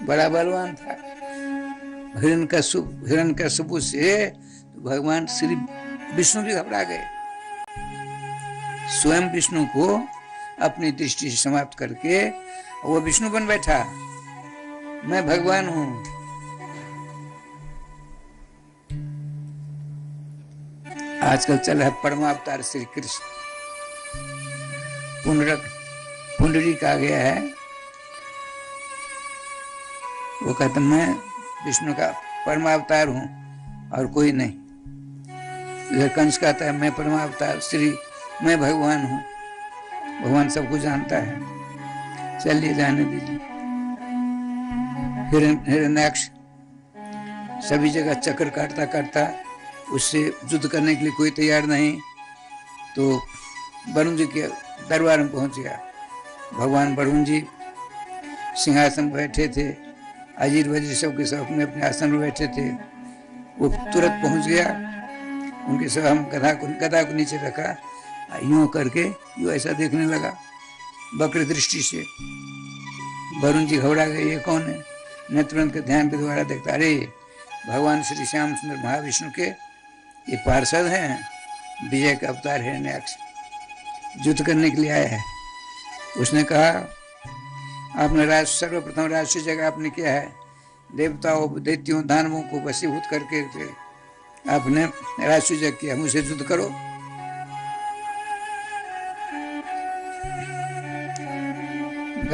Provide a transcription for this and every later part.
बड़ा बलवान था। हिरण्यकश्यप से तो भगवान श्री विष्णु भी घबरा गए। स्वयं विष्णु को अपनी दृष्टि से समाप्त करके वो विष्णु बन बैठा, मैं भगवान हूं। आजकल चल रहा है परमावतार श्री कृष्ण, पुंडरीक आ गया है। वो कहता मैं विष्णु का परमावतार हूं और कोई नहीं। इधर कंस कहता है मैं परमावतार श्री, मैं भगवान हूं। भगवान सबको जानता है, चलिए जाने दीजिए। हिरण्याक्ष सभी जगह चक्कर काटता काटता उससे युद्ध करने के लिए कोई तैयार नहीं, तो वरुण जी के दरबार में पहुंच गया। भगवान वरुण जी सिंहासन बैठे थे, अजीर वजीर सब के सब अपने अपने आसन में बैठे थे। वो तुरंत पहुंच गया, उनके सब हम गदा को नीचे रखा, यूं करके यूं ऐसा देखने लगा वक्र दृष्टि से। वरुण जी घबरा गए, ये कौन है? मैं तुरंत के ध्यान के द्वारा देखता, अरे भगवान श्री श्याम सुंदर महाविष्णु के ये पार्षद हैं, विजय का अवतार है हिरण्याक्ष, युद्ध करने के लिए आया है। उसने कहा आपने सर्वप्रथम राष्ट्रीय जगह आपने किया है, देवताओं दैत्यों दानवों को वशीभूत करके आपने राष्ट्रीय जग किया, मुझसे युद्ध करो।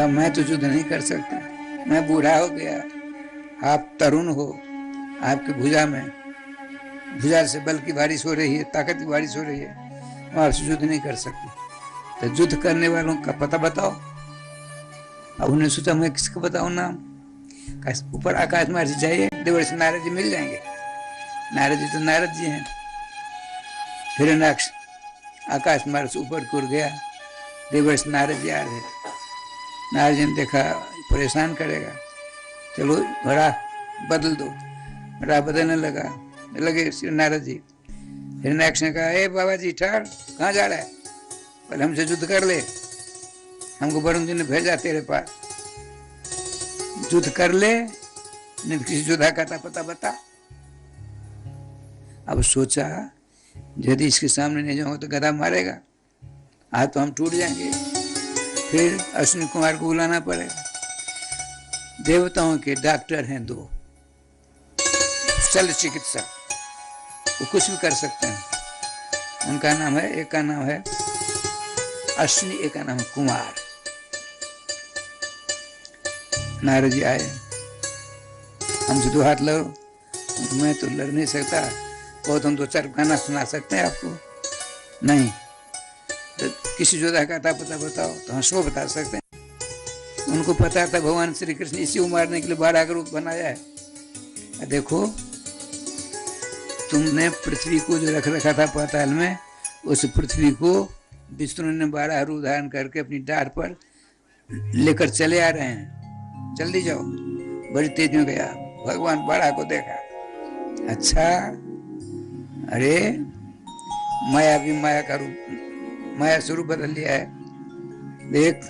मैं तो युद्ध नहीं कर सकता, मैं बूढ़ा हो गया, आप तरुण हो, आपकी भुजा से बल की बारिश हो रही है, ताकत की बारिश हो रही है, मैं आपसे युद्ध नहीं कर सकती। तो युद्ध करने वालों का पता बताओ। अब उन्हें सोचा मैं किसको बताऊं नाम। ऊपर आकाश मार्ग से जाइए, देवर्षि नारद जी मिल जाएंगे। नारद जी तो नारद जी हैं। हिरण्याक्ष आकाश मार्ग से ऊपर की ओर गया, देवर्षि नारद जी आ रहे। नारद जी ने देखा परेशान करेगा, चलो घोड़ा बदल दो। घोड़ा बदलने लगे श्री नारद जी। हिरण्याक्ष ने कहा ए बाबा जी ठहर, कहाँ जा रहा है? पहले हमसे युद्ध कर ले, हमको वरुण जी ने भेजा तेरे पास, युद्ध कर ले, नहीं किसी योद्धा का पता बता। अब सोचा यदि इसके सामने नहीं जाऊंगा तो गदा मारेगा, आज तो हम टूट जाएंगे, फिर अश्विनी कुमार को बुलाना पड़ेगा। देवताओं के डॉक्टर हैं दो, शल्य चिकित्सा, वो कुछ भी कर सकते हैं। उनका नाम है, एक का नाम है अश्विनी, एक का नाम है कुमार। नारद जी आए, हमसे दो हाथ लड़ो। मैं तो लड़ नहीं सकता, बहुत हम दो चार गाना सुना सकते हैं आपको। नहीं तो किसी योद्धा का पता बताओ, तो हम सो बता सकते हैं। उनको पता था भगवान श्री कृष्ण इसी को मारने के लिए 12 का रूप बनाया है। देखो तुमने पृथ्वी को जो रख रखा था पाताल में, उस पृथ्वी को विष्णु ने 12 रूप धारण करके अपनी डार पर लेकर चले आ रहे हैं। जल्दी जाओ। बड़ी तेज में गया, भगवान 12 को देखा, अच्छा अरे माया भी माया का रूप, माया स्वरूप बदल लिया है। देख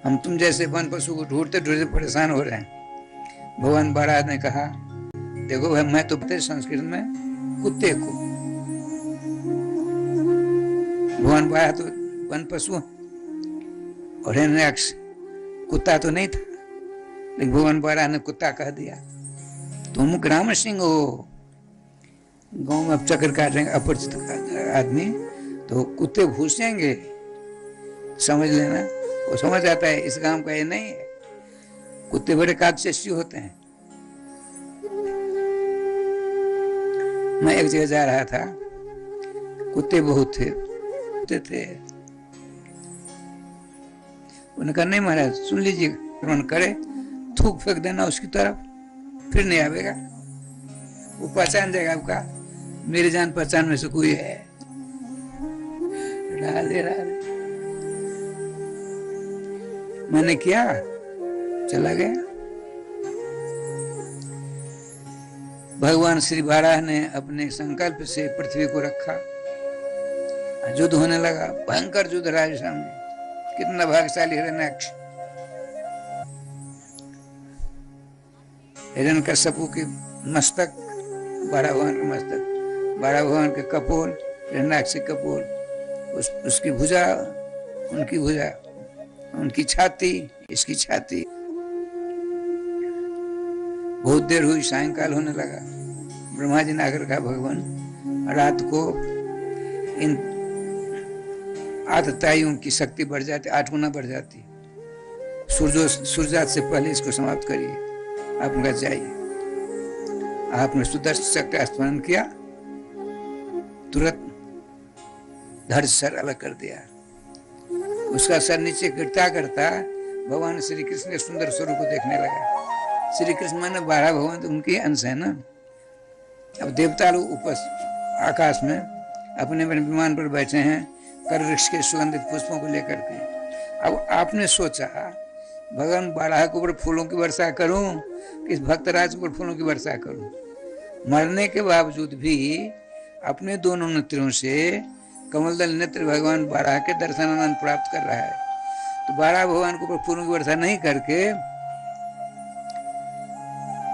हम तुम जैसे वन पशु को ढूंढते ढूंढते परेशान हो रहे हैं। भगवान 12 ने कहा देखो भाई, मैं तो पता संस्कृत में कुत्ते को, भगवान 12 तो वन पशु और हिरण्याक्ष कुत्ता तो नहीं था, लेकिन भगवान 12 ने कुत्ता कह दिया। तुम ग्राम सिंह हो, गांव में अब चक्कर काट रहे अपरिचित आदमी तो कुत्ते घुस जाएंगे, समझ लेना। वो समझ आता है इस गांव का ये नहीं है, कुत्ते बड़े काकचेष्टी होते हैं। मैं एक जगह जा रहा था, कुत्ते बहुत थे। उन्होंने कहा नहीं महाराज सुन लीजिए, करे थूक फेंक देना उसकी तरफ, फिर नहीं आवेगा, वो पहचान जाएगा आपका, मेरी जान पहचान में से कोई है। राधे राधे। मैंने किया, चला गया। भगवान श्री 12 ने अपने संकल्प से पृथ्वी को रखा, युद्ध होने लगा, भयंकर युद्ध राज सामने। कितना भाग्यशाली हिरण्याक्ष। हिरण्यकश्यपु के मस्तक, बड़ा भगवान का मस्तक, बड़ा भगवान के कपोल, हिरण्याक्ष कपोल, उसकी भुजा, उनकी भुजा, उनकी छाती, इसकी छाती। बहुत देर हुई, सायंकाल होने लगा। ब्रह्मा जी ने आकर कहा, भगवान रात को इन आतताइयों की शक्ति बढ़ जाती, 8 गुना बढ़ जाती। सूर्यास्त से पहले इसको समाप्त करिए। आपने कहा जाइए। आपने सुदर्शन चक्र का स्मरण किया, तुरंत धड़ सर अलग कर दिया। उसका सर नीचे गिरता करता भगवान श्री कृष्ण के सुंदर स्वरूप को देखने लगा। श्री कृष्ण माने 12 भगवान तो उनके अंश है ना। अब देवता लोग ऊपर आकाश में अपने अपने विमान पर बैठे हैं, कर वृक्ष के सुगंधित पुष्पों को लेकर के। अब आपने सोचा भगवान 12 के ऊपर फूलों की वर्षा करूं कि भक्तराज के ऊपर फूलों की वर्षा करूं। मरने के बावजूद भी अपने दोनों नेत्रों से कमलदल नेत्र भगवान 12 के दर्शन आनंद प्राप्त कर रहा है। तो 12 भगवान के ऊपर फूलों की वर्षा नहीं करके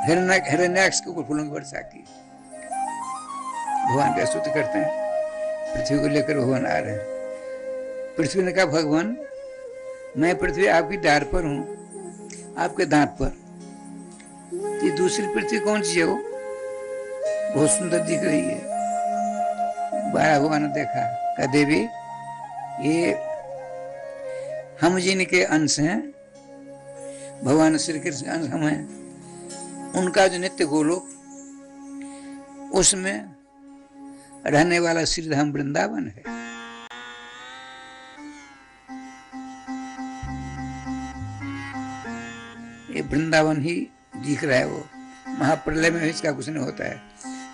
हिरण्याक्ष के ऊपर फूलों की वर्षा की। भगवान का स्तुति करते हैं। पृथ्वी को लेकर भगवान आ रहे हैं। पृथ्वी ने कहा, भगवान मैं पृथ्वी आपकी डार पर हूं, आपके दांत पर। ये दूसरी पृथ्वी कौन सी है? वो बहुत सुंदर दिख रही है। 12 भगवान ने देखा, कहा देवी ये हम जिनके अंश हैं, भगवान श्री कृष्ण अंश हम हैं। उनका जो नित्य गोलोक, उसमें रहने वाला श्रीधाम वृंदावन है। ये वृंदावन ही दिख रहा है। वो महाप्रलय में इसका कुछ नहीं होता है।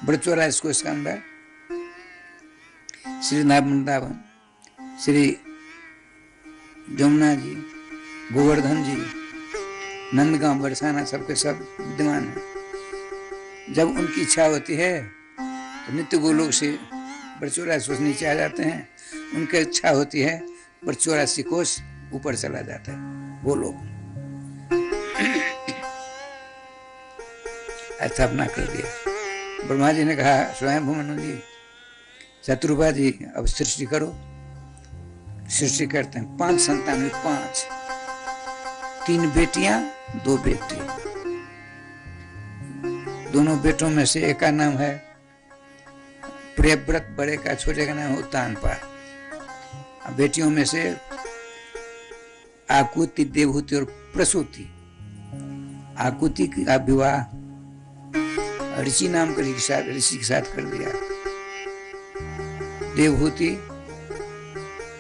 बड़चौरा इसको इसका अंदर श्रीधाम वृंदावन, श्री जमुना जी, गोवर्धन जी, नंदगांव, बरसाना सबके सब विद्यमान है। जब उनकी इच्छा होती है तो नित्य गोलोक से बड़चौरा कोष नीचे आ जाते हैं। उनकी इच्छा होती है बड़चौरा कोष ऊपर चला जाता है गोलोक। स्थापना कर दिया। ब्रह्मा जी ने कहा, स्वयं मनु जी, शत्रुपा जी अब सृष्टि करो। सृष्टि करते हैं। 5 संतान हुई, 5, 3 बेटियां 2 बेटे। दोनों बेटों में से एक का नाम है प्रियव्रत, बड़े का, छोटे का नाम है उत्तानपाद। बेटियों में से आकुति, देवहूति और प्रसूति। आकुति का विवाह ऋषि नाम के ऋषि के साथ कर दिया। देवहूति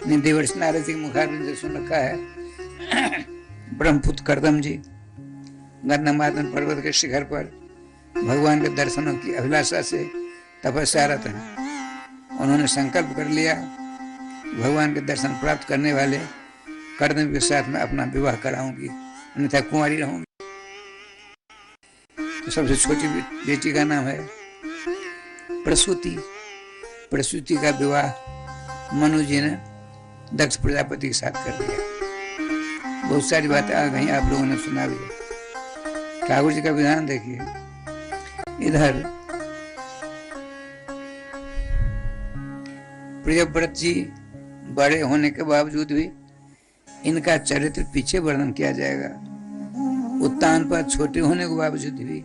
ने देवर्षि नारद जी के मुखारविंद से सुन रखा है। ब्रह्मपुत्र करदम जी गंधमादन पर्वत के शिखर पर भगवान के दर्शनों की अभिलाषा से तपस्यारत हैं। उन्होंने संकल्प कर लिया भगवान के दर्शन प्राप्त करने वाले करदम के साथ में अपना विवाह कराऊंगी, अन्यथा कुंवारी रहूंगी। तो सबसे छोटी बेटी का नाम है प्रसूति। प्रसूति का विवाह मनु जी ने दक्ष प्रजापति के साथ कर दिया। बहुत सारी बातें आ गई, आप लोगों ने सुना भी। ठाकुर जी का विधान देखिए। इधर प्रियव्रत जी बड़े होने के बावजूद भी इनका चरित्र पीछे वर्णन किया जाएगा। उत्तानपाद छोटे होने के बावजूद भी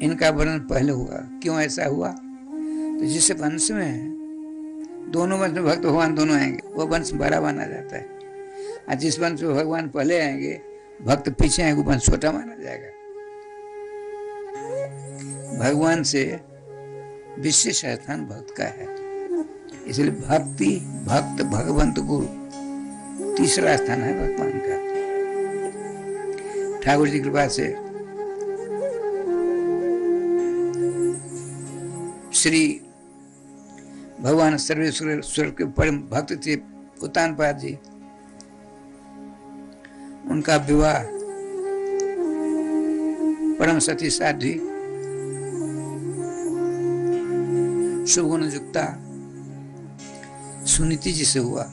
इनका वर्णन पहले हुआ। क्यों ऐसा हुआ? तो जिस वंश में दोनों वंश में भक्त भगवान दोनों आएंगे, वो वंश बड़ा माना जाता है। और जिस वंश में भगवान पहले आएंगे, भक्त पीछे आएंगे, वो वंश छोटा माना जाएगा। भगवान से विशेष स्थान भक्त का है, इसलिए भक्ति, भक्त, भगवंत, गुरु, तीसरा स्थान है भगवान का। ठाकुर जी की कृपा से श्री भगवान सर्वेश्वर के परम भक्त थे उत्तानपाद जी। उनका विवाह परम सती साध्वी शुभगुण युक्ता सुनीति जी से हुआ।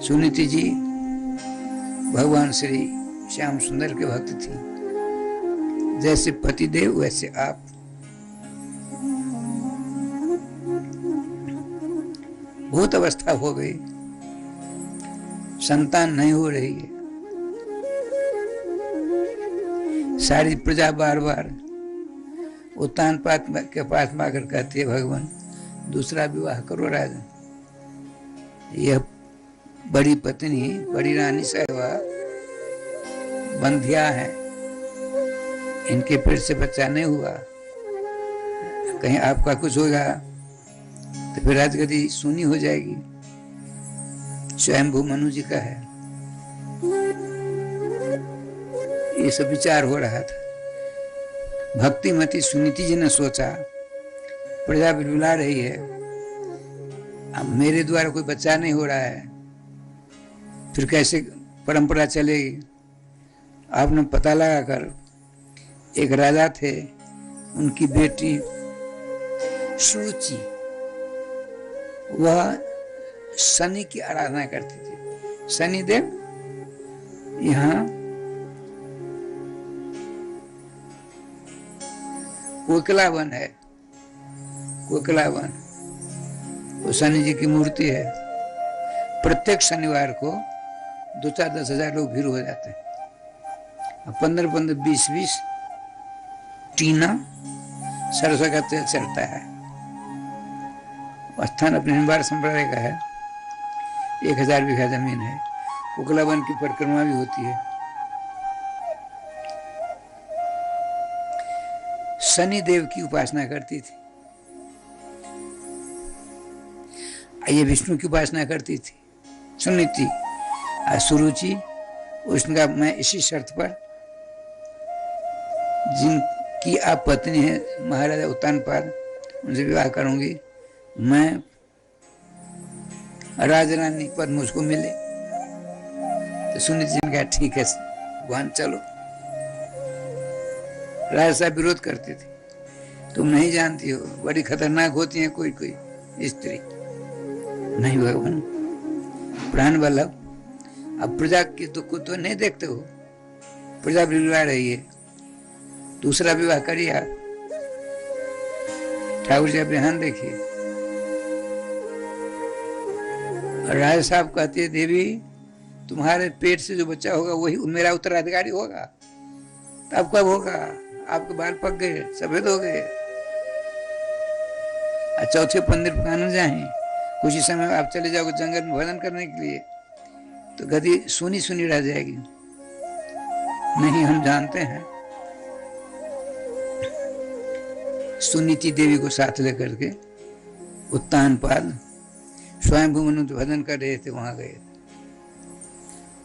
सुनीति जी भगवान श्री श्याम सुंदर के भक्त थी। जैसे पतिदेव वैसे आप। भूत अवस्था हो गई, संतान नहीं हो रही है, सारी प्रजा बार बार उत्तानपाद के पास में आकर कहती है, भगवान दूसरा विवाह करो राजन। यह बड़ी पत्नी, बड़ी रानी साहिबा बंधिया है, इनके पेट से बच्चा नहीं हुआ, कहीं आपका कुछ होगा तो फिर राजगद्दी सूनी हो जाएगी। स्वयंभू मनु जी का है। ये सब विचार हो रहा था। भक्तिमती सुनीति जी ने सोचा, प्रजा बिलबिला रही है, अब मेरे द्वारा कोई बच्चा नहीं हो रहा है, फिर कैसे परंपरा चलेगी। आपने पता लगाकर, एक राजा थे, उनकी बेटी सुरुचि, वह शनि की आराधना करती थी। शनिदेव यहाँ कोकिला वन है, कोकिला वन, वो शनि जी की मूर्ति है। प्रत्येक शनिवार को 2-4-10,000 लोग भीड़ हो जाते हैं। 15-15, 20-20 टीना सरसों का तेल चढ़ता है। स्थान अपने निम्बार संप्रदाय का है। 1000 बीघा जमीन है। कोकिला वन की परिक्रमा भी होती है। शनि देव की उपासना करती थी। ये विष्णु की उपासना करती थी सुनीति। सुरुचि उसने कहा, मैं इसी शर्त पर, जिनकी आप पत्नी है महाराजा उत्तानपाद, उनसे विवाह करूंगी, मैं राजरानी पद मुझको मिले। तो सुनीति जी ने कहा, ठीक है भगवान चलो। राजा साहब विरोध करते थे, तुम नहीं जानती हो, बड़ी खतरनाक होती है कोई कोई स्त्री। नहीं भगवान, प्राण वल्लभ, अब प्रजा की दुख को तो नहीं देखते हो, प्रजा बिलबिला रही है, दूसरा विवाह करिए आप। ठाकुर जी अपने हाथ देखिए। राजा साहब कहते हैं, देवी तुम्हारे पेट से जो बच्चा होगा वही मेरा उत्तराधिकारी होगा। तब कब होगा? आपके बाल पक गए, सफेद हो गए, चौथे पंदिर पकाने जाएं, कुछ ही समय आप चले जाओगे जंगल में भोजन करने के लिए, तो गद्दी सुनी सुनी रह जाएगी। नहीं, हम जानते हैं। सुनीति देवी को साथ लेकर के उत्तानपाद स्वयंभू मनु भजन कर रहे थे, वहां गए।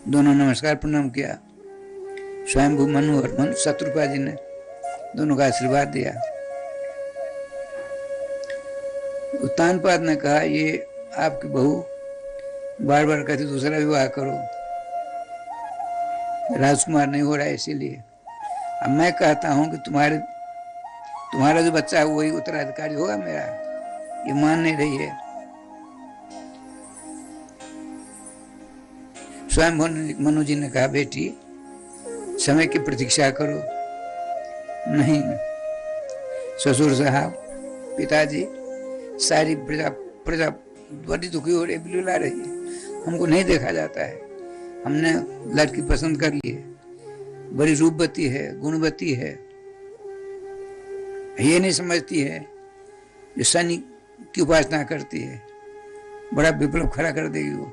दोनों नमस्कार प्रणाम किया। स्वयंभू मनु और मनु शत्रुपा जी ने दोनों का आशीर्वाद दिया। उत्तानपाद ने कहा, ये आपकी बहू बार बार कहती दूसरा विवाह करो, राजकुमार नहीं हो रहा है, इसीलिए अब मैं कहता हूं कि तुम्हारा जो बच्चा है वही उत्तराधिकारी होगा मेरा। ये मान नहीं रही है। स्वयं मनु जी ने कहा, बेटी समय की प्रतीक्षा करो। नहीं ससुर साहब, पिताजी, सारी प्रजा बड़ी दुखी हो रही, बिलबिला रही है, हमको नहीं देखा जाता है। हमने लड़की पसंद कर ली है, बड़ी रूपवती है, गुणवती है, ये नहीं समझती है जो शनि की उपासना करती है, बड़ा विप्लव खड़ा कर देगी वो।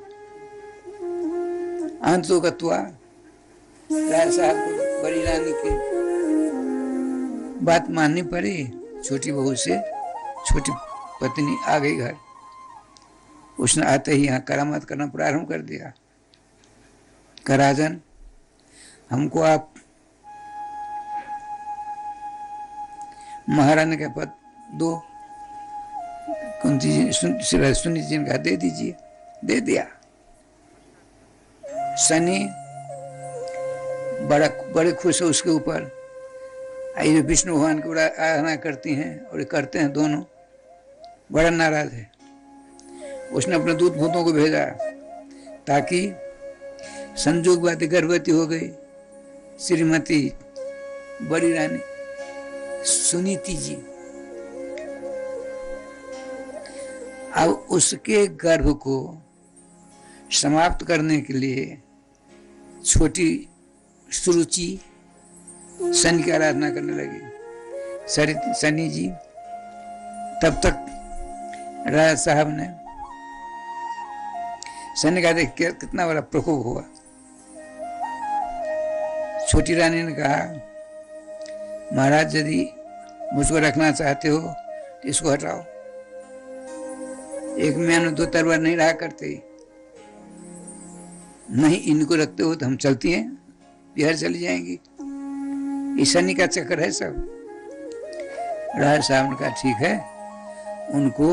अंत तो कतुआ राय साहब को बड़ी रानी की बात माननी पड़ी। छोटी बहू से छोटी पत्नी आ गई घर। उसने आते ही यहाँ करामात करना प्रारंभ कर दिया। राजन, हमको आप महारानी का पद दो। कुंती जी सुनीति जी ने कहा, दे दीजिए। दे दिया। शनि बड़े खुश है उसके ऊपर। ये विष्णु भगवान की आराधना करती हैं और ये करते हैं दोनों, बड़ा नाराज है। उसने अपने दूत भूतों को भेजा ताकि संजोगवादी गर्भवती हो गई श्रीमती बड़ी रानी सुनीति जी। अब उसके गर्भ को समाप्त करने के लिए छोटी सुरुचि शनि की आराधना करने लगी। शनि जी तब तक राजा साहब ने शनि का देख कितना बड़ा प्रकोप हुआ। छोटी रानी ने कहा, महाराज यदि मुझको रखना चाहते हो तो इसको हटाओ। एक म्यान दो तलवार नहीं रहा करते, नहीं इनको रखते हो तो हम चलती हैं, बिहार चली जाएंगी। इस शनि का चक्कर है सब। राजा साहब ने कहा ठीक है, उनको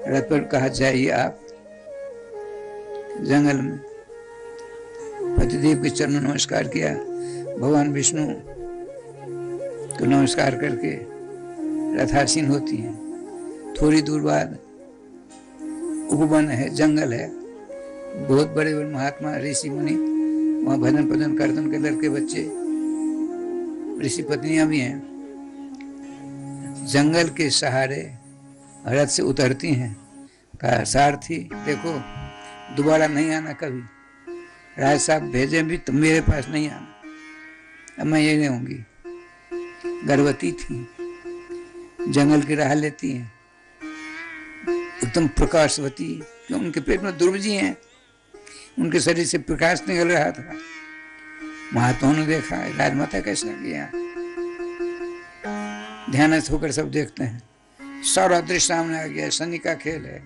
रथ पर कहा जाइए आप जंगल में। पतिदेव के चरणों नमस्कार किया, भगवान विष्णु को नमस्कार करके रथासीन होती हैं। थोड़ी दूर बाद उपवन है, जंगल है, बहुत बड़े बड़े महात्मा ऋषि मुनि वहाँ भजन भजन कीर्तन के लड़के बच्चे, ऋषि पत्नियां भी हैं। जंगल के सहारे रथ से उतरती हैं। कहा, सारथी देखो दोबारा नहीं आना कभी। राज साहब भेजे भी तो मेरे पास नहीं आना, अब मैं यही रहूंगी। गर्भवती थी, जंगल की राह लेती हैं, एकदम प्रकाशवती, क्यों उनके पेट में ध्रुव जी हैं, उनके शरीर से प्रकाश निकल रहा था। महात्माओं ने देखा राजमाता कैसा किया, ध्यानस्थ होकर सब देखते हैं। सारा दृश्य सामने आ गया, शनि का खेल है।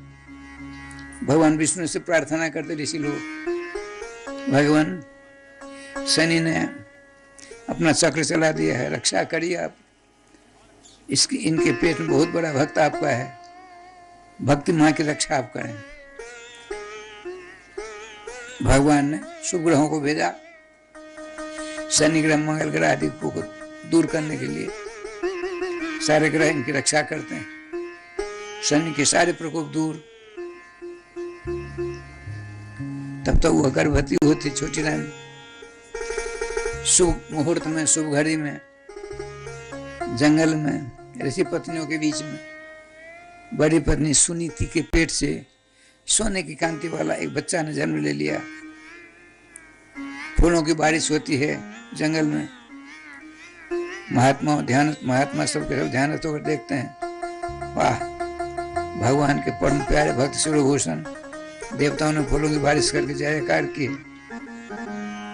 भगवान विष्णु से प्रार्थना करते ऋषि लोग, भगवान शनि ने अपना चक्र चला दिया है, रक्षा करिए आप। इसकी इनके पेट में बहुत बड़ा भक्त आपका है, भक्ति माँ की रक्षा आप करें। भगवान ने शुभ ग्रहों को भेजा, शनि ग्रह मंगल ग्रह आदि को दूर करने के लिए। सारे ग्रह इनकी रक्षा करते हैं, शनि के सारे प्रकोप दूर। तब तक वह गर्भवती होती छोटी रानी। शुभ मुहूर्त में, शुभ घड़ी में, जंगल में ऋषि पत्नियों के बीच में बड़ी पत्नी सुनीति के पेट से सोने की कांति वाला एक बच्चा ने जन्म ले लिया। फूलों की बारिश होती है जंगल में। महात्मा सब ध्यान होकर देखते हैं, वाह, भगवान के परम प्यारे भक्त शिवभूषण। देवताओं ने फूलों की बारिश करके जयकार की।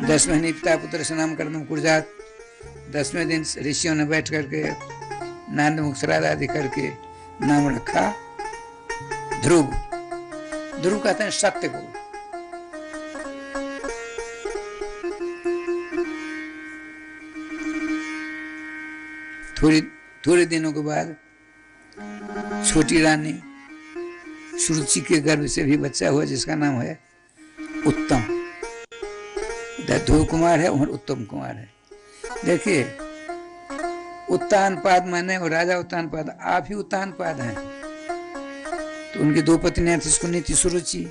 10 महीने पिता पुत्र से नाम करदम कुरजात। 10वें दिन ऋषियों ने बैठ करके नांद मुख श्राद्ध आदि करके नाम रखा ध्रुव। ध्रुव कहते हैं सत्य को। थोड़े दिनों के बाद छोटी रानी सुरुचि के गर्भ से भी बच्चा हुआ, जिसका नाम है उत्तम। इधर ध्रुव कुमार है, उधर उत्तम कुमार है। देखिए, उत्तानपाद माने और राजा उत्तानपाद, आप ही उत्तानपाद हैं। तो उनकी 2 पत्नियां थी, सुनीति सुरुचि,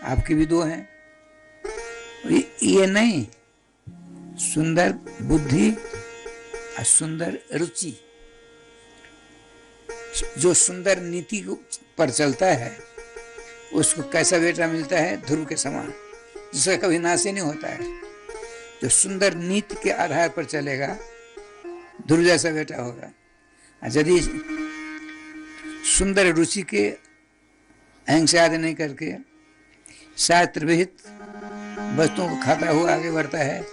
आपकी भी 2 हैं। ये नहीं, सुंदर बुद्धि और सुंदर रुचि, जो सुंदर नीति पर चलता है उसको कैसा बेटा मिलता है, ध्रुव के समान, जिसका कभी नाश ही नहीं होता है। जो सुंदर नीति के आधार पर चलेगा, ध्रुव जैसा बेटा होगा। यदि सुंदर रुचि के अहंग से आदि नहीं करके शास्त्र विहित वस्तुओं को खाता हुआ आगे बढ़ता है,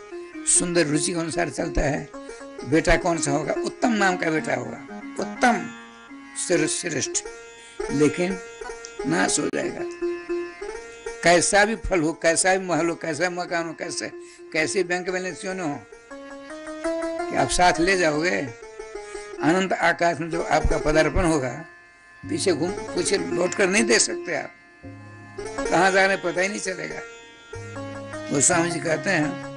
सुंदर रुचि के अनुसार चलता है, तो बेटा कौन सा होगा? उत्तम नाम का बेटा होगा, उत्तम श्रेष्ठ। लेकिन नाश हो जाएगा। कैसा भी फल हो, कैसा भी महल हो, कैसा मकान हो, कैसे बैंक बैलेंस हो, कि आप साथ ले जाओगे। अनंत आकाश में जो आपका पदार्पण होगा, पीछे पीछे लौट कर नहीं दे सकते आप। कहाँ जा रहे पता ही नहीं चलेगा। गोस्वामी जी कहते हैं,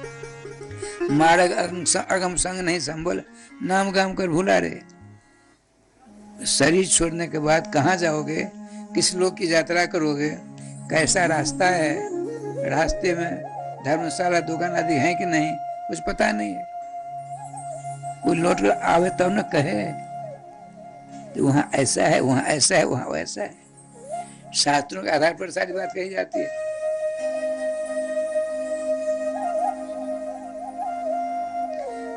मार्ग अगम संग नहीं संभल, नाम गाम कर भूला रे। शरीर छोड़ने के बाद कहाँ जाओगे, किस लोक की यात्रा करोगे, कैसा रास्ता है, रास्ते में धर्मशाला दुकान आदि है कि नहीं, कुछ पता नहीं है। कोई लौट कर आवे तब न कहे तो वहां ऐसा है, वहां ऐसा है, वहां वैसा है। शास्त्रों के आधार पर सारी बात कही जाती है।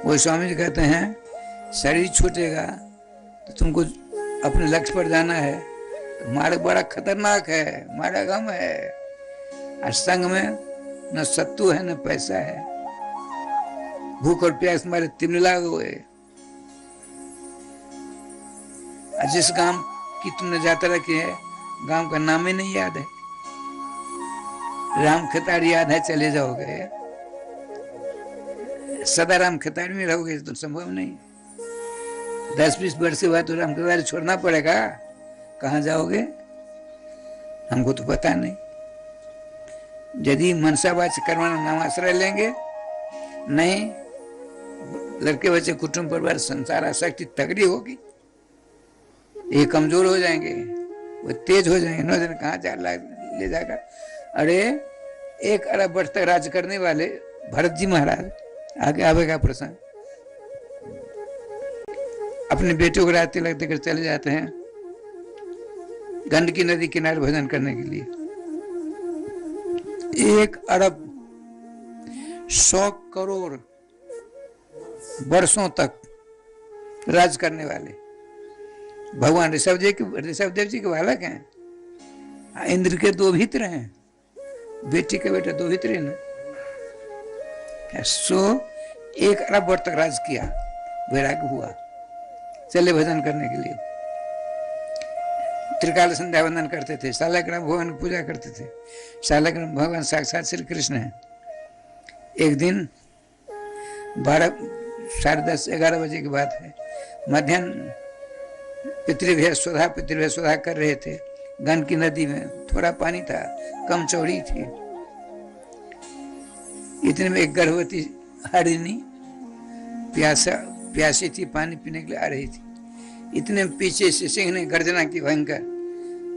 वो स्वामी जी कहते हैं शरीर छूटेगा तो तुमको अपने लक्ष्य पर जाना है, तो मार्ग बड़ा खतरनाक है, मारा गम है। और संग में न सत्तू है न पैसा है, भूख और प्यास तुम्हारे तिमिला हुए। जिस गांव की तुमने यात्रा की है, गांव का नाम ही नहीं याद है। राम खतारी याद है, चले जाओगे। सदा राम खतारी में रहोगे तो संभव नहीं। 10-20 वर्ष के बाद तो राम खतारी छोड़ना पड़ेगा। कहाँ जाओगे हमको तो पता नहीं। यदि मनसावाच कर्मणा नाम आश्रय लेंगे, नहीं लड़के बच्चे कुटुंब परिवार संसार आसक्ति तगड़ी होगी, ये कमजोर हो जाएंगे, वो तेज हो जाएंगे। 9 दिन कहाँ ले जाकर। अरे 1 अरब वर्ष तक राज करने वाले भरत जी महाराज, आगे आवेगा प्रसंग, अपने बेटों को रात तिलक देकर चले जाते हैं गंडकी नदी किनारे भजन करने के लिए। 1 अरब 100 करोड़ वर्षों तक राज करने वाले भगवान ऋषभ देव जी के बालक हैं। इंद्र के 2 भित्र हैं, बेटी के बेटा 2 भित्र है ना। 1 अरब वर्ष तक राज किया, वैराग्य हुआ, चले भजन करने के लिए। त्रिकाल संध्या वंदन करते थे, शालग्राम भगवान की पूजा करते थे। शालग्राम भगवान साक्षात श्री कृष्ण है। एक दिन 12 साढ़े 10 11 बजे की बात है, मध्याह्न पितृभ्य स्वधा कर रहे थे। गंड की नदी में थोड़ा पानी था, कम चौड़ी थी। इतने में एक गर्भवती हरिणी प्यासी थी, पानी पीने के लिए आ रही थी। इतने पीछे से सिंह ने गर्जना की भयंकर।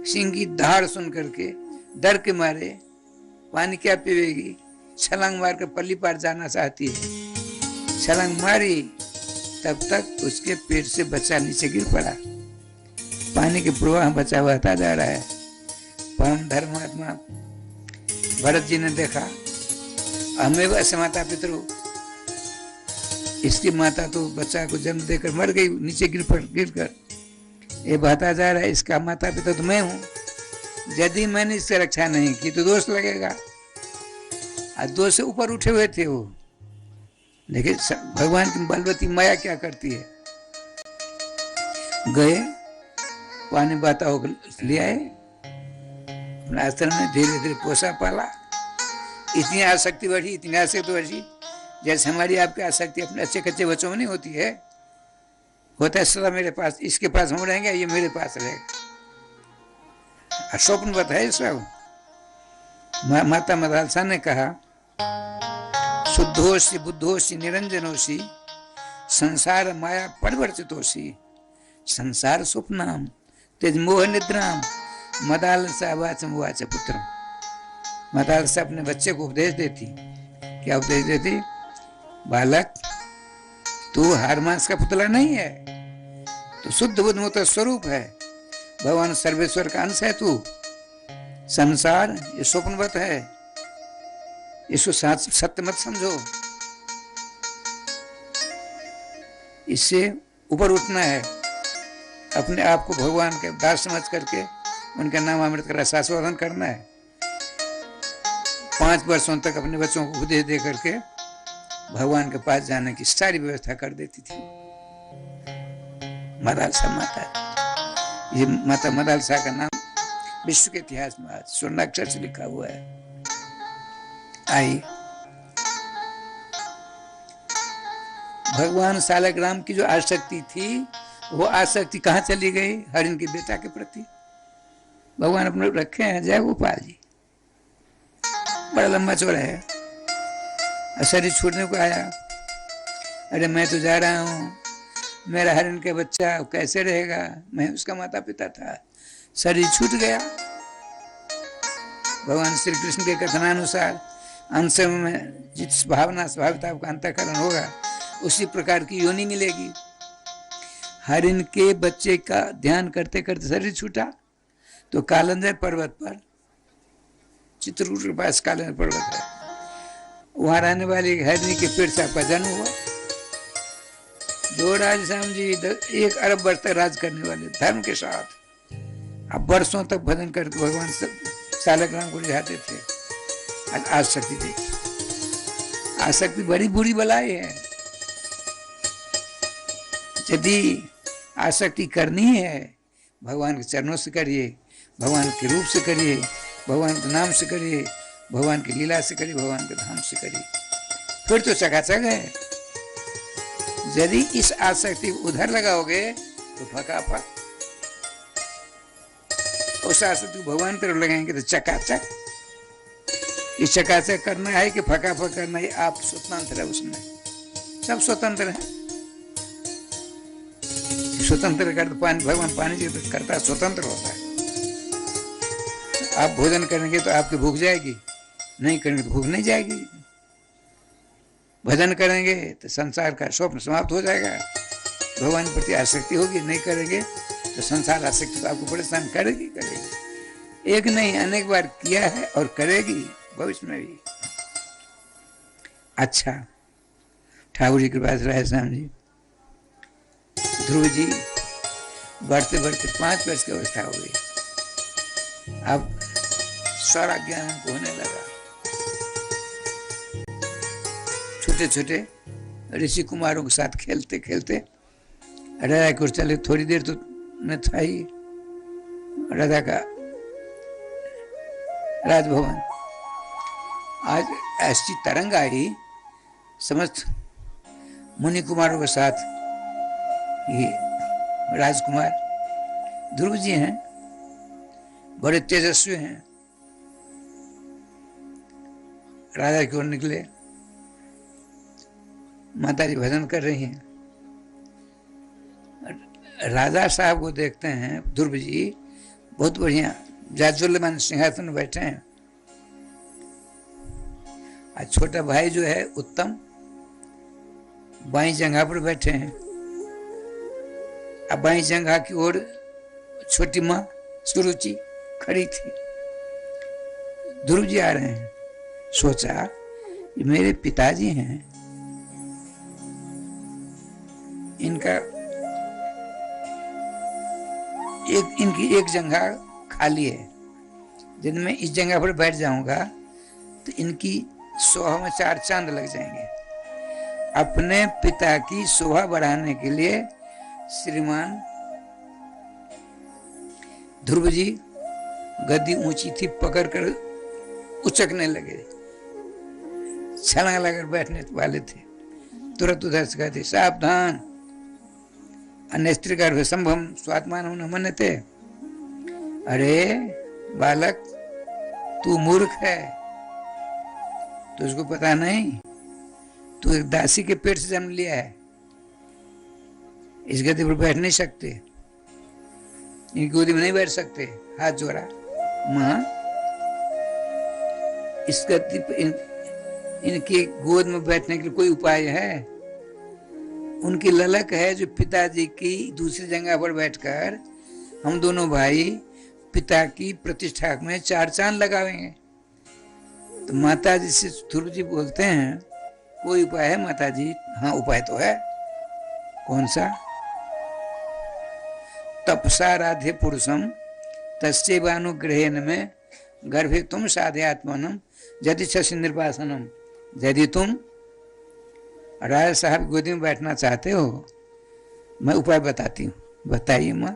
सिंह की दहाड़ सुन करके डर के मारे पानी क्या पीवेगी, छलांग मार कर पल्ली पार जाना चाहती है। छलांग मारी, तब तक उसके पेट से बच्चा नीचे गिर पड़ा। पानी के प्रवाह बचा बहता जा रहा है। परम धर्मात्मा भरत जी ने देखा, हमें वैसे माता पितरु, इसकी माता तो बच्चा को जन्म देकर मर गई, नीचे गिर कर ये बहता जा रहा है। इसका माता पिता तो मैं हूं, यदि मैंने इससे रक्षा नहीं की तो दोष लगेगा। आज दोष से ऊपर उठे हुए थे वो। देखिए भगवान की बलवती माया क्या करती है। गए, पानी बहता होकर ले आए, अपने आश्रम में धीरे धीरे पोसा पाला। इतनी आसक्ति बढ़ी, जैसे हमारी आपकी आसक्ति अपने अच्छे कच्चे बच्चों में नहीं होती है। होता है सदा मेरे पास, इसके पास हम रहेंगे, ये मेरे पास रहेगा। स्वप्नवत है सब। माता मदालसा ने कहा, शुद्धोषि बुद्धोषि निरंजनोषि संसार माया परिवर्तितोषि संसार स्वप्नाम तेज मोह निद्राम मदालसा वाचम वाच पुत्रम। मदालसा अपने बच्चे को उपदेश देती। क्या उपदेश देती? बालक, तू हार मांस का पुतला नहीं है, तो शुद्ध बुद्ध मुक्त स्वरूप है। भगवान सर्वेश्वर का अंश है तू। संसार ये स्वप्नवत है, इसको सत्य मत समझो। इससे ऊपर उठना है, अपने आप को भगवान के दास समझ करके उनका नाम अमृत का रसास्वादन करना है। 5 वर्षों तक अपने बच्चों को उपदेश दे करके भगवान के पास जाने की सारी व्यवस्था कर देती थी मदालसा माता। ये माता मदालसा का नाम विश्व के इतिहास में आज स्वर्णाक्षर से लिखा हुआ है। आई भगवान शालग्राम की जो आसक्ति थी, वो आसक्ति कहाँ चली गई? हरिण के बेटा के प्रति। भगवान अपने रखे हैं जय गोपाल जी, बड़ा लंबा चौड़ा है। शरीर छूटने को आया, अरे मैं तो जा रहा हूँ, मेरा हरिण के बच्चा कैसे रहेगा? मैं उसका माता पिता था, शरीर छूट गया। भगवान श्री कृष्ण के कथनानुसार अंश में जिस भावना स्वाभाविकता का अंतःकरण होगा, उसी प्रकार की योनि मिलेगी। हरिण के बच्चे का ध्यान करते करते शरीर छूटा तो कालंदर पर्वत पर, चित्रकूट के पास कालंदर पर्वत है, वहां रहने वाले हरिणी के पेट से आपका जन्म हुआ। जो राज श्याम जी 1 अरब वर्ष तक राज करने वाले धर्म के साथ, अब वर्षों तक भजन करके भगवान सालग्राम को रिझाते थे। आज आसक्ति देखिए, आसक्ति बड़ी बुरी बलाई है। यदि आसक्ति करनी है, भगवान के चरणों से करिए, भगवान के रूप से करिए, भगवान के नाम से करिए, भगवान की लीला से करिए, भगवान के धाम से करिए, फिर तो चकाचक है। यदि इस आसक्ति उधर लगाओगे तो फकाफक, उस आसक्ति को भगवान तरफ लगाएंगे तो चकाचक। ये चकाचक करना है कि फकाफक करना है, आप स्वतंत्र है उसमें, सब स्वतंत्र है। स्वतंत्र कर तो पानी, भगवान पानी से करता स्वतंत्र होता है। आप भोजन करेंगे तो आपकी भूख जाएगी, नहीं करेंगे तो भूख नहीं जाएगी। भजन करेंगे तो संसार का स्वप्न समाप्त हो जाएगा, भगवान के प्रति आसक्ति होगी। नहीं करेंगे तो संसार आसक्ति तो आपको परेशान करेगी करेगी। एक नहीं अनेक बार किया है और करेगी भविष्य में भी। अच्छा, ठाकुर जी के पास राय श्याम जी, ध्रुव जी बढ़ते बढ़ते 5 वर्ष की अवस्था हो गई। अब सारा ज्ञान हमको होने लगा। छोटे छोटे ऋषि कुमारों के साथ खेलते खेलते राधा की ओर चले। थोड़ी देर तो न था ही राधा का राजभवन। आज ऐसी तरंग आई, समस्त मुनि कुमारों के साथ ये राजकुमार ध्रुव जी हैं, बड़े तेजस्वी हैं, राधा की ओर निकले। माता जी भजन कर रही हैं। राजा साहब को देखते हैं ध्रुव जी, बहुत बढ़िया जाज्वल्यमान सिंहासन में बैठे हैं। आज छोटा भाई जो है उत्तम बाई जगह पर बैठे हैं। अब बाई जगह की ओर छोटी माँ सुरुचि खड़ी थी। ध्रुव जी आ रहे हैं। सोचा ये मेरे पिताजी हैं, इनका इनकी एक जगह खाली है, यदि मैं इस जगह पर बैठ जाऊंगा तो इनकी शोभा में 4 चांद लग जाएंगे। अपने पिता की शोभा बढ़ाने के लिए श्रीमान ध्रुव जी, गद्दी ऊंची थी, पकड़कर उचकने लगे। छलांग लगाकर बैठने वाले थे। तुरंत उधर से कहते सावधान, अन्यस्त्रीकार संभव स्वात्मान न मनते। अरे बालक, तू मूर्ख है, तुझको पता नहीं, तू एक दासी के पेट से जन्म लिया है। इस गद्दी पर बैठ नहीं सकते, इनकी गोदी में नहीं बैठ सकते। हाथ जोड़ा, माँ इस गद्दी पर इनकी गोद में बैठने के लिए कोई उपाय है? उनकी ललक है जो पिताजी की दूसरी जगह पर बैठकर हम दोनों भाई पिता की प्रतिष्ठा में 4 चांद लगावेंगे। तो माता जी से ध्रुव जी बोलते हैं कोई उपाय है माता जी? हाँ उपाय तो है। कौन सा? तपसा राधे पुरुषम तस्यैवानुग्रहेण में गर्भे तुम साधयात्मनम यदि छसि निर्वासनम। यदि तुम राजा साहब गोदी में बैठना चाहते हो, मैं उपाय बताती हूँ। बताइए माँ।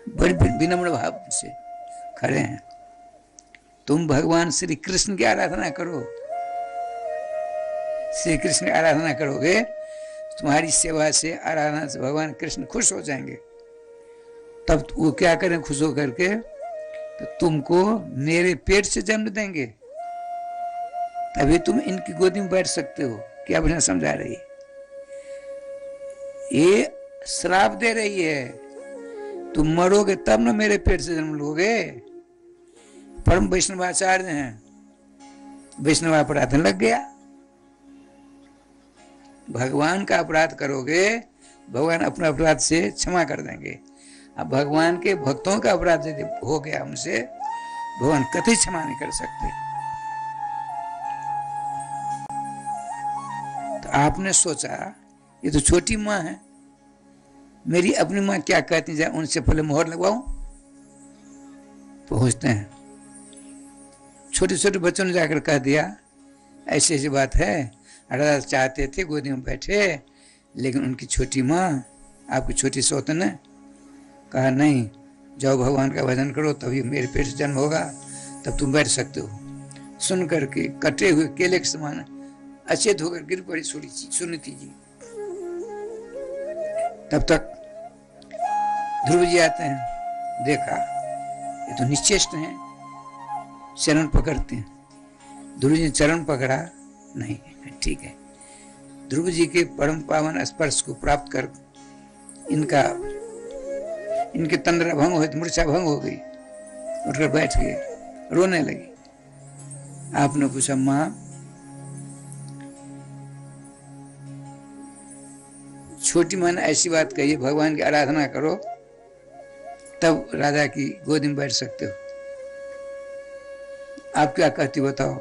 बड़ी विनम्र भाव से खड़े हैं। तुम भगवान श्री कृष्ण की आराधना करो। श्री कृष्ण की आराधना करोगे, तुम्हारी सेवा से, आराधना से भगवान कृष्ण खुश हो जाएंगे। तब वो क्या करें खुश हो करके? तो तुमको मेरे पेट से जन्म देंगे, तभी तुम इनकी गोदी में बैठ सकते हो। क्या बढ़िया समझा रही है। ये श्राप दे रही है, तुम मरोगे तब ना मेरे पेट से जन्म लोगे। परम वैष्णवाचार्य हैं, वैष्णवापराधन लग गया। भगवान का अपराध करोगे, भगवान अपना अपराध से क्षमा कर देंगे। अब भगवान के भक्तों का अपराध यदि हो गया हमसे, भगवान कतई क्षमा नहीं कर सकते। तो आपने सोचा ये तो छोटी माँ है, मेरी अपनी माँ क्या कहती जाए, उनसे पहले मोहर लगवाऊं। पहुंचते हैं, छोटे छोटे बच्चों ने जाकर कह दिया ऐसी ऐसी बात है, राजा चाहते थे गोदी में बैठे, लेकिन उनकी छोटी माँ, आपकी छोटी सौत ने कहा नहीं, जाओ भगवान का भजन करो, तभी मेरे पेट से जन्म होगा, तब तुम बैठ सकते हो। सुन करके कटे हुए केले के समान अचेत होकर गिर पड़ी सुनीति जी। तब तक ध्रुव जी आते हैं, देखा ये तो निश्चेष्ट हैं, चरण पकड़ते हैं। ध्रुव जी ने चरण पकड़ा, नहीं ठीक है। ध्रुव जी के परम पावन स्पर्श को प्राप्त कर इनके तंद्रा भंग हुए, मूर्छा भंग हो गई, उठकर बैठ गए, रोने लगी। आपने पूछा माँ छोटी माँ ने ऐसी बात कही है, भगवान की आराधना करो तब राजा की गोदी में बैठ सकते हो, आप क्या कहती बताओ।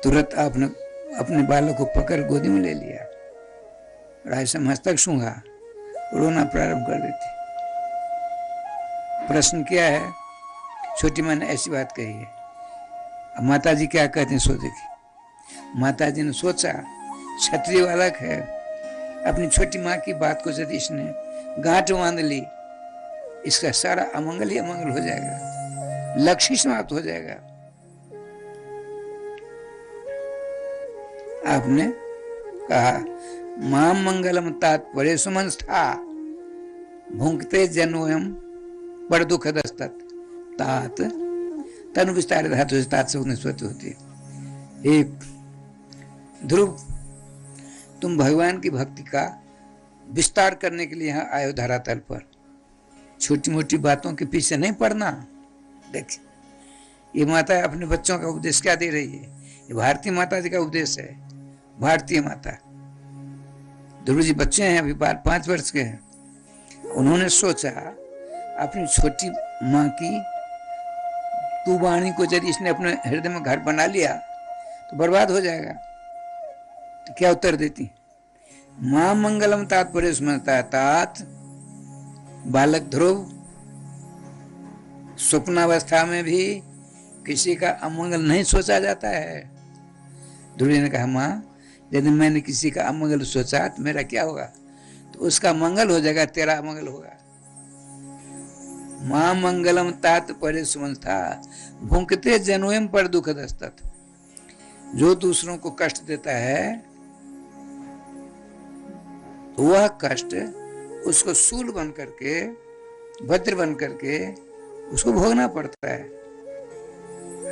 तुरंत आपने अपने बालों को पकड़ गोदी में ले लिया, राजा मस्तक सूंघा, रोना प्रारंभ कर देती। प्रश्न क्या है, छोटी माँ ने ऐसी बात कही है, अब माता जी क्या कहते हैं सो देखी। माता जी ने सोचा क्षत्रिय बालक है, अपनी छोटी माँ की बात को यदि इसने गांठ बांध ली, इसका सारा अमंगल ही अमंगल हो जाएगा, लक्ष्य समाप्त हो जाएगा। आपने कहा मां मंगलम तात्पर्य सुमंस्था भुंक्ते जन्वयम बड़ दुख दस्तत तात तनु विस्तार धातु से तात से उत्पत्ति होती है। एक ध्रुव, तुम भगवान की भक्ति का विस्तार करने के लिए यहाँ आयो धरातल पर, छोटी मोटी बातों के पीछे नहीं पड़ना। देखिए ये माता अपने बच्चों का उपदेश क्या दे रही है, ये भारतीय माता जी का उपदेश है। भारतीय माता, ध्रुव जी बच्चे हैं, अभी 5 वर्ष के हैं। उन्होंने सोचा अपनी छोटी माँ की तू वाणी को यदि इसने अपने हृदय में घर बना लिया तो बर्बाद हो जाएगा। तो क्या उत्तर देती, मां मंगलम तात्पर्य स्मरता तात, बालक ध्रुव स्वप्नावस्था में भी किसी का अमंगल नहीं सोचा जाता है। ध्रुव ने कहा मां यदि मैंने किसी का अमंगल सोचा तो मेरा क्या होगा, तो उसका मंगल हो जाएगा, तेरा अमंगल होगा। मां मंगलम तात्पर्य सुमंस्था भुंकते जनोयम पर दुख दस्तत, जो दूसरों को कष्ट देता है वह कष्ट उसको शूल बन करके, वज्र बन करके उसको भोगना पड़ता है,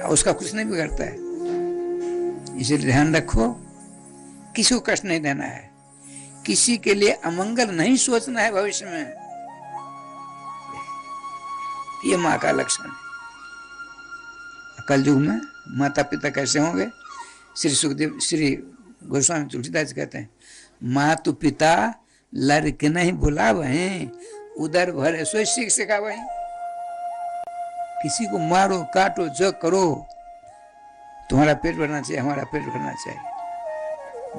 उसका कुछ नहीं बिगड़ता है। इसलिए ध्यान रखो, किसी को कष्ट नहीं देना है, किसी के लिए अमंगल नहीं सोचना है भविष्य में। ये माँ का लक्षण है। कलयुग में माता पिता कैसे होंगे, श्री सुखदेव, श्री गोस्वामी तुलसीदास कहते हैं मातु पिता लड़के नहीं भुला वहीं, उदर भरे सो सीख सिखा वहीं। किसी को मारो काटो जो करो, तुम्हारा पेट भरना चाहिए, हमारा पेट भरना चाहिए।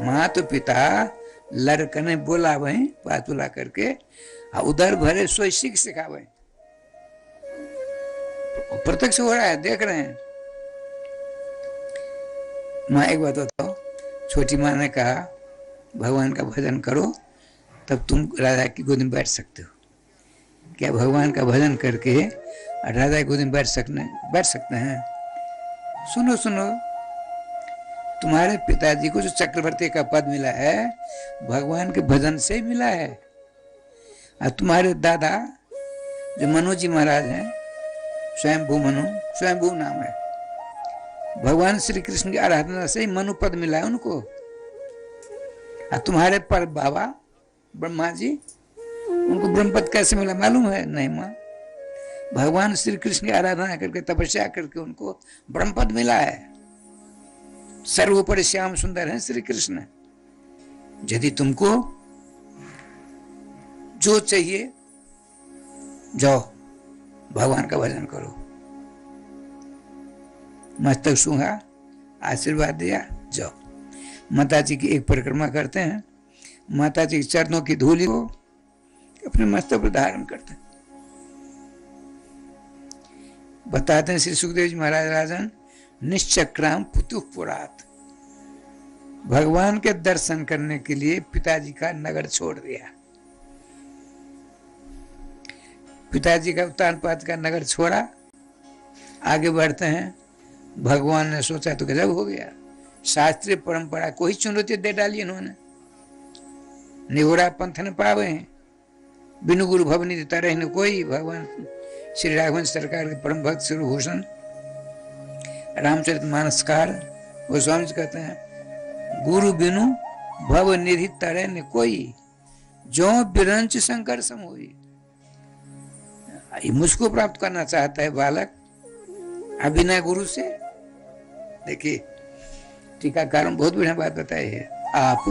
मातु पिता लड़के नहीं बोला वहीं, बात बुला करके उदर भरे सो सीख सिखा वहीं। प्रत्यक्ष हो रहा है, देख रहे हैं। माँ एक बात बताओ, छोटी माँ ने कहा भगवान का भजन करो तब तुम राधा की गोद में बैठ सकते हो। क्या भगवान का भजन करके राधा की गोद में बैठ सकते हैं? सुनो सुनो, तुम्हारे पिताजी को जो चक्रवर्ती का पद मिला है भगवान के भजन से ही मिला है, और तुम्हारे दादा जो मनु जी महाराज हैं, स्वयंभू मनु, स्वयंभू नाम है, भगवान श्री कृष्ण की आराधना से ही मनु पद मिला है उनको। और तुम्हारे पर बाबा ब्रह्मा जी, उनको ब्रह्म पद कैसे मिला मालूम है? नहीं माँ, भगवान श्री कृष्ण की आराधना करके तपस्या करके उनको ब्रह्म पद मिला है। सर्वोपरि श्याम सुंदर है श्री कृष्ण। यदि तुमको जो चाहिए जाओ भगवान का भजन करो। मस्तक सूंघा, आशीर्वाद दिया, जाओ। माता जी की एक परिक्रमा करते हैं, माता जी के चरणों की धूलि को अपने मस्तक पर धारण करते हैं। बताते हैं श्री सुखदेव जी महाराज राजन, निश्चक्राम पुतुः पुरात, भगवान के दर्शन करने के लिए पिताजी का नगर छोड़ दिया। पिताजी का उत्तानपाद का नगर छोड़ा, आगे बढ़ते हैं। भगवान ने सोचा तो गजब हो गया, शास्त्रीय परंपरा को ही चुनौती दे डाली इन्होंने। निगोड़ा पंथ न पावे, बिनु गुरु भवनी तरह न कोई। भगवान श्री राघवन सरकार के परम भक्त श्रीभूषण रामचरित मानसकार गोस्वामी जी कहते हैं, गुरु बिनु भव निधि तरह न कोई, जो बिरंच शंकर सम होई। मुझको प्राप्त करना चाहता है बालक बिना गुरु से। देखिए टीकाकार में बहुत बढ़िया बात बताई है, आप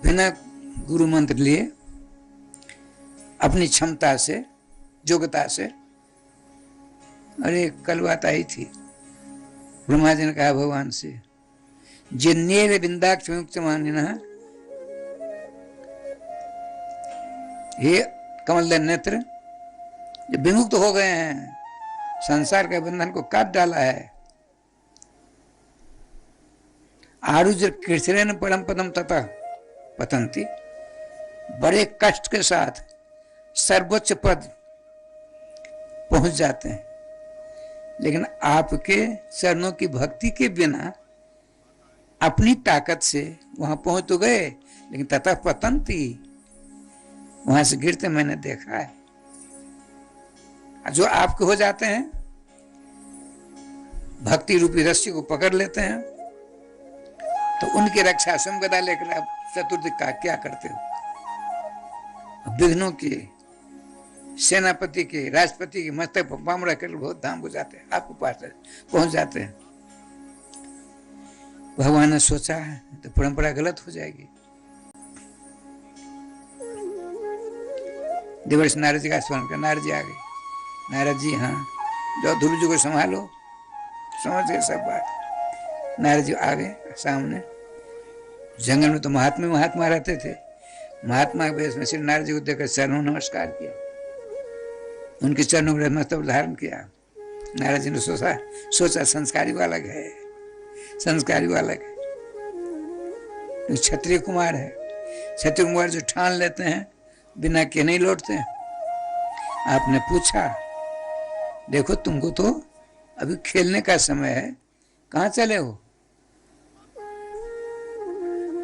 बिना गुरु मंत्र लिए अपनी क्षमता से योग्यता से। अरे कल बात आई थी, ब्रह्मा जी ने कहा भगवान से, जिन्नेर बिंदाक्ष मुक्त मानिना, हे कमलदल नेत्र, जो विमुक्त हो गए हैं, संसार के बंधन को काट डाला है। आरुज कृष्ण परम पदम तथा पतंती, बड़े कष्ट के साथ सर्वोच्च पद पहुंच जाते हैं। लेकिन आपके चरणों की भक्ति के बिना अपनी ताकत से वहां पहुंच तो गए, लेकिन तथा पतंती, वहां से गिरते मैंने देखा है। जो आपके हो जाते हैं, भक्ति रूपी रस्सी को पकड़ लेते हैं, तो उनकी रक्षा स्वयं गदा लेकर आप चतुर्दिक का क्या करते हो। विघ्नों के, सेनापति के, राष्ट्रपति के मस्तक पर पाम रखकर बहुत धाम हो जाते हैं, आपके पास पहुंच जाते हैं। भगवान ने सोचा है तो परंपरा गलत हो जाएगी। देवर्षि नारद जी का स्मरण कर, नारद जी आ गए। नारद जी, हाँ जो ध्रुव जी को संभालो, समझ गए सब बात। नारद जी आ गए सामने। जंगल में तो महात्मा रहते थे, महात्मा के वेश में श्री नारद जी को देखकर चरणों नमस्कार किया, उनके चरणों में मस्तक धारण किया। नारद जी ने सोचा संस्कारी बालक है, संस्कारी बालक है, क्षत्रिय कुमार है। क्षत्रिय कुमार जो ठान लेते हैं बिना के नहीं लौटते हैं। आपने पूछा, देखो तुमको तो अभी खेलने का समय है, कहाँ चले हो?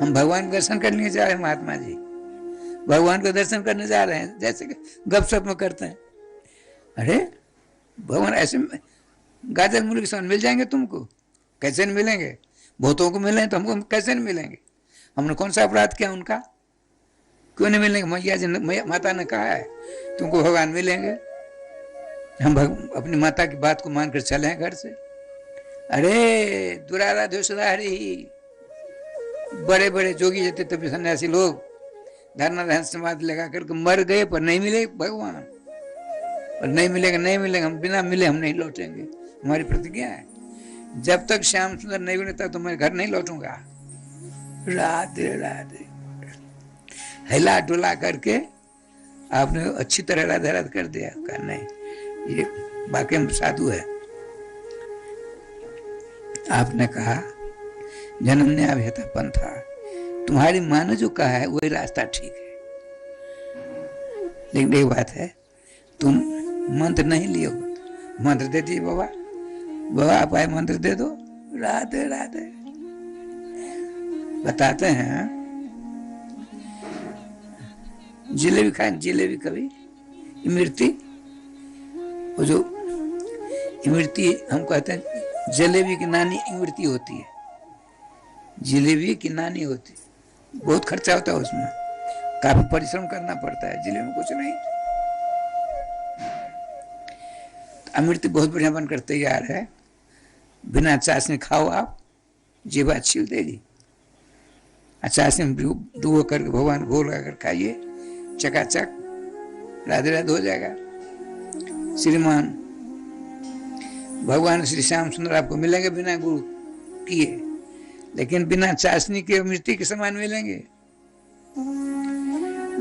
हम भगवान के दर्शन करने जा रहे हैं महात्मा जी, भगवान को दर्शन करने जा रहे हैं, जैसे कि गपशप में करते हैं। अरे भगवान ऐसे गाजर मूली के साथ मिल जाएंगे तुमको? कैसे नहीं मिलेंगे? बहुतों को मिले तो हमको कैसे नहीं मिलेंगे? हमने कौन सा अपराध किया उनका? क्यों नहीं मिलेंगे? मैया जी माता ने कहा है तुमको भगवान मिलेंगे। हम अपनी माता की बात को मानकर चले हैं घर से। अरे दुराराध्य सुधारी, बड़े बड़े जोगी जते तभी सन्यासी लोग धरना ध्यान समाधि लगा करके मर गए, पर नहीं मिले भगवान, और नहीं मिलेगा, नहीं मिलेगा, हम बिना मिले हम नहीं लौटेंगे। हमारी प्रतिज्ञा है, जब तक श्याम सुंदर नहीं मिले तब तो मैं घर नहीं लौटूंगा। राधे राधे। हिला डुला करके आपने अच्छी तरह राधे राधे कर दिया। कहा नहीं, ये बाकी हम साधु है। आपने कहा जन्म ने अभ्यता पंथा, तुम्हारी माँ ने जो कहा है वही रास्ता ठीक है। लेकिन एक बात है, तुम मंत्र नहीं लिए हो, मंत्र दे दिए बाबा, बाबा आप आए मंत्र दे दो। राधे राधे। बताते हैं जिलेबी खाए, जिलेबी कभी इमरती, वो जो इमरती हम कहते हैं जलेबी की नानी इमरती होती है, जिलेबी की नानी होती, बहुत खर्चा होता है उसमें, काफी परिश्रम करना पड़ता है, जिलेबी में कुछ नहीं। अमृत बहुत बढ़िया बनकर तैयार है, बिना चाशनी खाओ आप, जीवा छील देगी। चाशनी में डुबो करके भगवान घोल कर खाइए, चकाचक राधे राधे हो जाएगा। श्रीमान भगवान श्री श्याम सुंदर आपको मिलेंगे बिना गुरु किए, लेकिन बिना चाशनी के मिट्टी के समान मिलेंगे।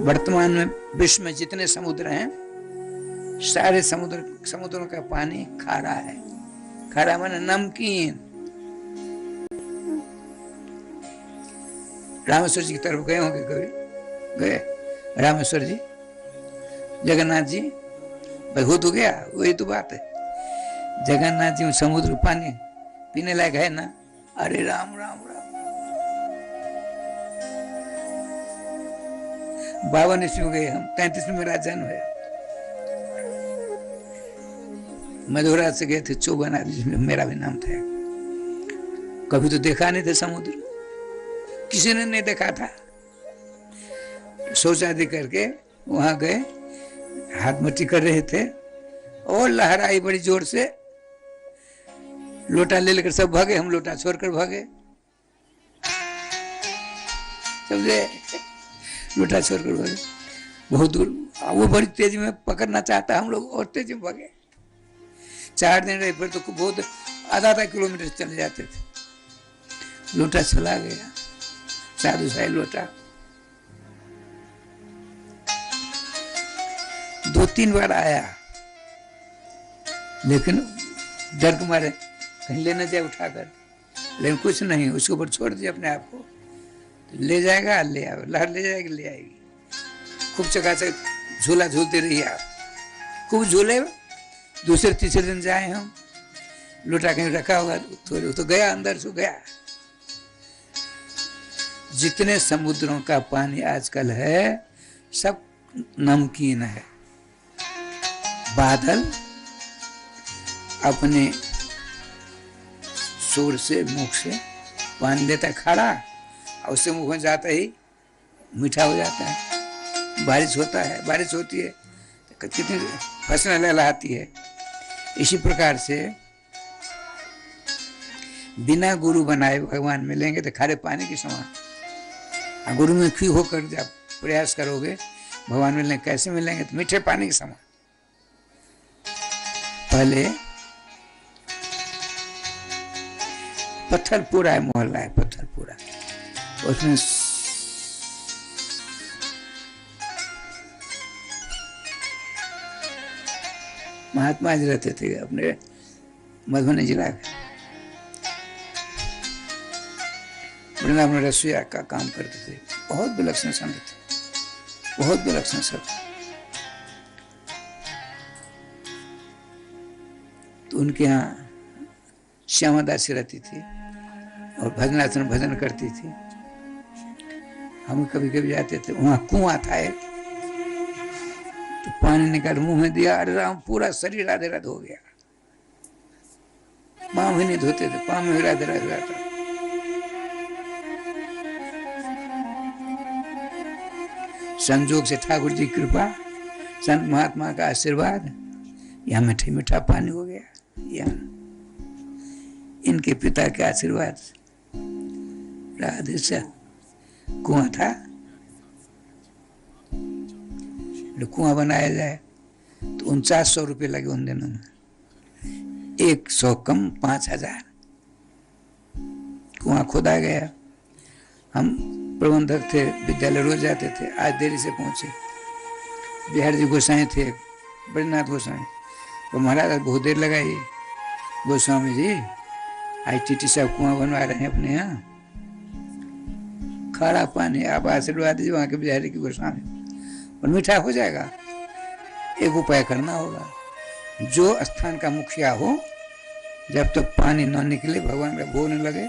वर्तमान में विश्व में जितने समुद्र हैं, सारे समुद्रों का पानी खारा है। खारा माने नमकीन। रामेश्वर जी की तरफ गए होंगे कभी? गए रामेश्वर जी, जगन्नाथ जी? भाई हो तो गया, वही तो बात है। जगन्नाथ जी में समुद्र पानी पीने लायक है ना? अरे राम राम राम। 52 ईस्वी में गए हम, 33 में मेरा जन्म है। मधुरा से गए थे 54 आदमी, जिसमें मेरा भी नाम था। कभी तो देखा नहीं था समुद्र, किसी ने नहीं देखा था। शौचादि करके वहां गए, हाथ मट्टी कर रहे थे और लहर आई बड़ी जोर से। लोटा ले लेकर सब भागे, हम लोटा छोड़कर भागे, समझे? लोटा छोड़कर भागे बहुत दूर। वो बड़ी तेजी में पकड़ना चाहता, हम लोग और तेजी में भागे। 4 दिन रहे, फिर तो बहुत आधा किलोमीटर चले जाते थे। लोटा चला गया, साधु साहिब लोटा 2-3 बार आया, लेकिन डर के मारे कहीं ले न जाए उठाकर, लेकिन कुछ नहीं, उसके ऊपर छोड़ दिया अपने आप को। तो ले जाएगा, ले आएगा, लहर ले जाएगी, ले आएगी। खूब चकाचक झूला झूलते रहिए आप, खूब झूले। दूसरे तीसरे दिन जाए हम, लोटा कहीं रखा होगा तो गया, अंदर से गया। जितने समुद्रों का पानी आजकल है सब नमकीन है। बादल अपने सुर से, मुख से पानी लेता है खाड़ा, और उससे मुख में जाता ही मीठा हो जाता है। बारिश होता है, बारिश होती है तो कितनी फसलें लहलहाती है। इसी प्रकार से बिना गुरु बनाए भगवान मिलेंगे तो खारे पानी के समान। गुरु में खी होकर जब प्रयास करोगे भगवान मिलने, कैसे मिलेंगे? तो मीठे पानी के समान। पहले पत्थरपुरा है, मोहल्ला है पत्थरपुरा, उसमें महात्मा जी रहते थे अपने मधुबनी जिला के। वृंदावन रसोईया का काम करते थे। बहुत विलक्षण संत थे, बहुत विलक्षण संत। तो उनके यहाँ श्यामा दासी रहती थी और भजनासन भजन करती थी। हम कभी कभी जाते थे, वहां कुआं था एक, तो पानी निकाल मुंह में दिया, अरे राम, पूरा शरीर राधे राधे हो गया। पाँव ही नहीं धोते थे, पाँव में राधे राधे रहता। संजोग से ठाकुर जी की कृपा, संत महात्मा का आशीर्वाद, यहाँ मीठा मीठा पानी हो गया। यहाँ इनके पिता के आशीर्वाद से राधे से कुआं था। कुआं बनाया जाए तो 4900 रुपये लगे उन दिनों में, 100 कम 5000। कुआं खोदा गया। हम प्रबंधक थे, विद्यालय रोज जाते थे। आज देरी से पहुंचे। बिहार जी गोसाई थे, बद्रीनाथ गोसाई, तो महाराज बहुत देर लगाई। गोस्वामी जी आज टीटी साहब कुआं बनवा रहे हैं अपने यहाँ, खारा पानी, आप आशीर्वाद दीजिए वहां के बिहारी की गोस्वामी, और मीठा हो जाएगा। एक उपाय करना होगा, जो स्थान का मुखिया हो, जब तक तो पानी न निकले, भगवान का भोग न लगे,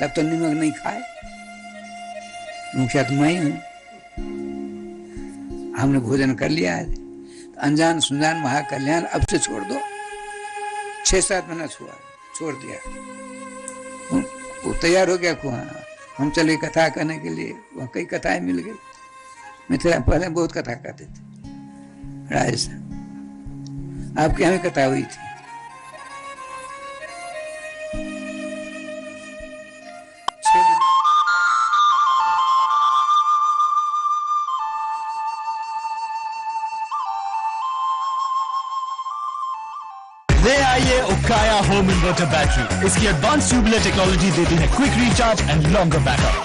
तब तो नमक नहीं खाए। मुखिया तो मैं ही हूं। हमने भोजन कर लिया है, तो अनजान सुनजान महाकल्याण अब से छोड़ दो। 6-7 महीना छोड़ दिया। वो तैयार हो गया कुआं। हम चले कथा करने के लिए, वहाँ कई कथाएं मिल गई। मिथिला पहले बहुत कथा करते थे। राजस्थान आपके यहाँ भी कथा हुई थी। Home inverter battery. इसकी एडवांस ट्यूबुलर टेक्नोलॉजी देती है quick recharge and longer backup.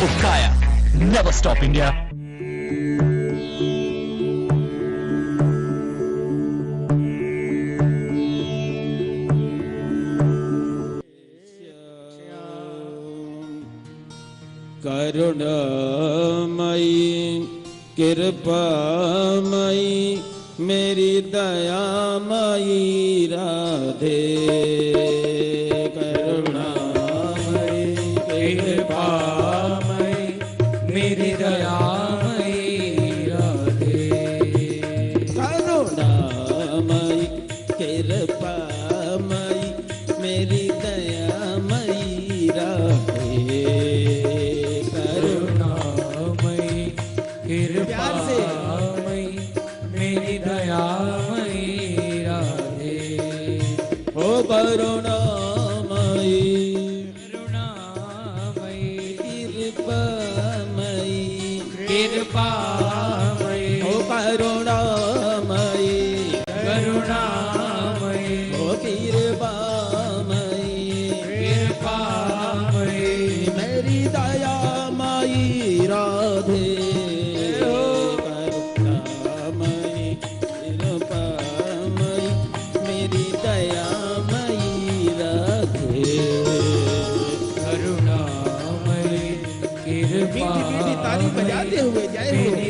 Ukaya, never stop India। करुणामयी कृपामयी मेरी दयामयी राधे। करुणामयी कृपामयी मेरी दयामयी राधे। करुणामयी कृपामयी मेरी दयामयी राधे। कृपामयी मेरी दयामयी राधे। ओ करुणामयी करुणामयी कृपामयी कृपामयी। ओ करुणामयी करुणामयी। ओ कृपामयी कृपामयी मेरी दयामयी राधे। ताली बजाते हुए जय हो।